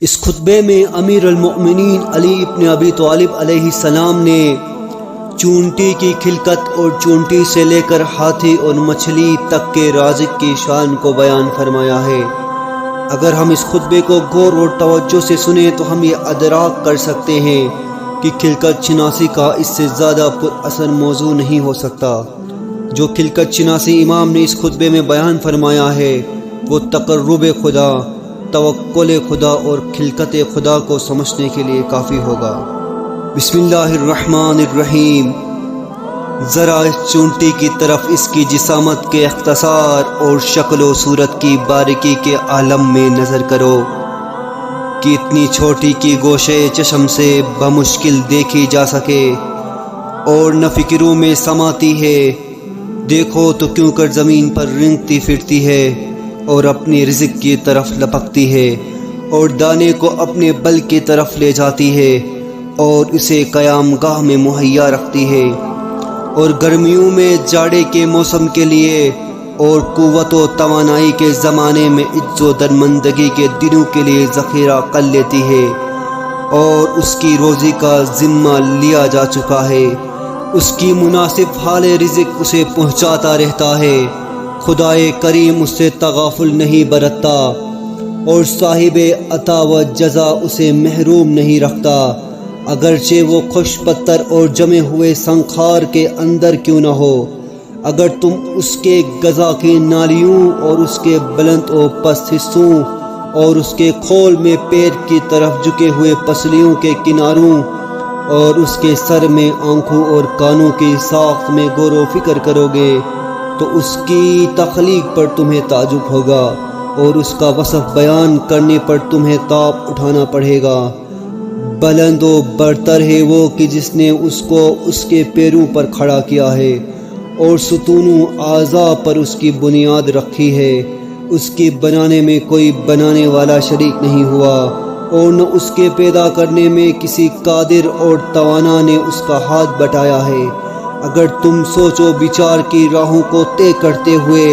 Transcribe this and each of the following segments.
اس خطبے میں امیر المؤمنین علی ابن ابی طالب علیہ السلام نے چونٹی کی خلقت اور چونٹی سے لے کر ہاتھی اور مچھلی تک کے رازق کی شان کو بیان فرمایا ہے۔ اگر ہم اس خطبے کو غور اور توجہ سے سنیں تو ہم یہ ادراک کر سکتے ہیں کہ خلقت شناسی کا اس سے زیادہ پر اثر موضوع نہیں ہو سکتا۔ جو خلقت شناسی امام نے اس خطبے میں بیان فرمایا ہے وہ تقرب خدا، توکل خدا اور خلقت خدا کو سمجھنے کے لیے کافی ہوگا۔ بسم اللہ الرحمن الرحیم۔ ذرا اس چونٹی کی طرف اس کی جسامت کے اختصار اور شکل و صورت کی باریکی کے عالم میں نظر کرو کہ اتنی چھوٹی کی گوشے چشم سے بمشکل دیکھی جا سکے اور نہ فکروں میں سماتی ہے۔ دیکھو تو کیوں کر زمین پر رینگتی پھرتی ہے اور اپنی رزق کی طرف لپکتی ہے اور دانے کو اپنے بل کی طرف لے جاتی ہے اور اسے قیام گاہ میں مہیا رکھتی ہے، اور گرمیوں میں جاڑے کے موسم کے لیے اور قوت و توانائی کے زمانے میں عز و درمندگی کے دنوں کے لیے ذخیرہ کر لیتی ہے، اور اس کی روزی کا ذمہ لیا جا چکا ہے۔ اس کی مناسب حال رزق اسے پہنچاتا رہتا ہے۔ خدائے کریم اس سے تغافل نہیں برتتا اور صاحب عطا و جزا اسے محروم نہیں رکھتا، اگرچہ وہ خوش پتر اور جمے ہوئے سنخار کے اندر کیوں نہ ہو۔ اگر تم اس کے غذا کی نالیوں اور اس کے بلند و پست حصوں اور اس کے کھول میں پیر کی طرف جھکے ہوئے پسلیوں کے کناروں اور اس کے سر میں آنکھوں اور کانوں کی ساخت میں غور و فکر کرو گے تو اس کی تخلیق پر تمہیں تعجب ہوگا اور اس کا وصف بیان کرنے پر تمہیں تاپ اٹھانا پڑے گا۔ بلند و برتر ہے وہ کہ جس نے اس کو اس کے پیروں پر کھڑا کیا ہے اور ستونوں اعضاء پر اس کی بنیاد رکھی ہے۔ اس کی بنانے میں کوئی بنانے والا شریک نہیں ہوا اور نہ اس کے پیدا کرنے میں کسی قادر اور توانا نے اس کا ہاتھ بٹایا ہے۔ اگر تم سوچ و بچار کی راہوں کو طے کرتے ہوئے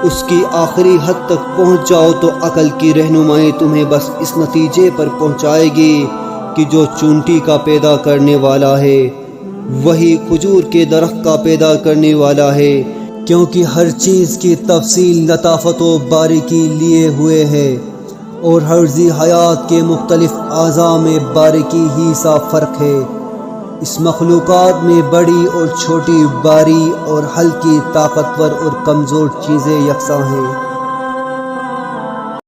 اس کی آخری حد تک پہنچ جاؤ تو عقل کی رہنمائی تمہیں بس اس نتیجے پر پہنچائے گی کہ جو چونٹی کا پیدا کرنے والا ہے وہی کھجور کے درخت کا پیدا کرنے والا ہے، کیونکہ ہر چیز کی تفصیل لطافت و باریکی لیے ہوئے ہے اور ہر ذی حیات کے مختلف اعضاء میں باریکی ہی سا فرق ہے۔ اس مخلوقات میں بڑی اور چھوٹی، باری اور ہلکی، طاقتور اور کمزور چیزیں یکساں ہیں۔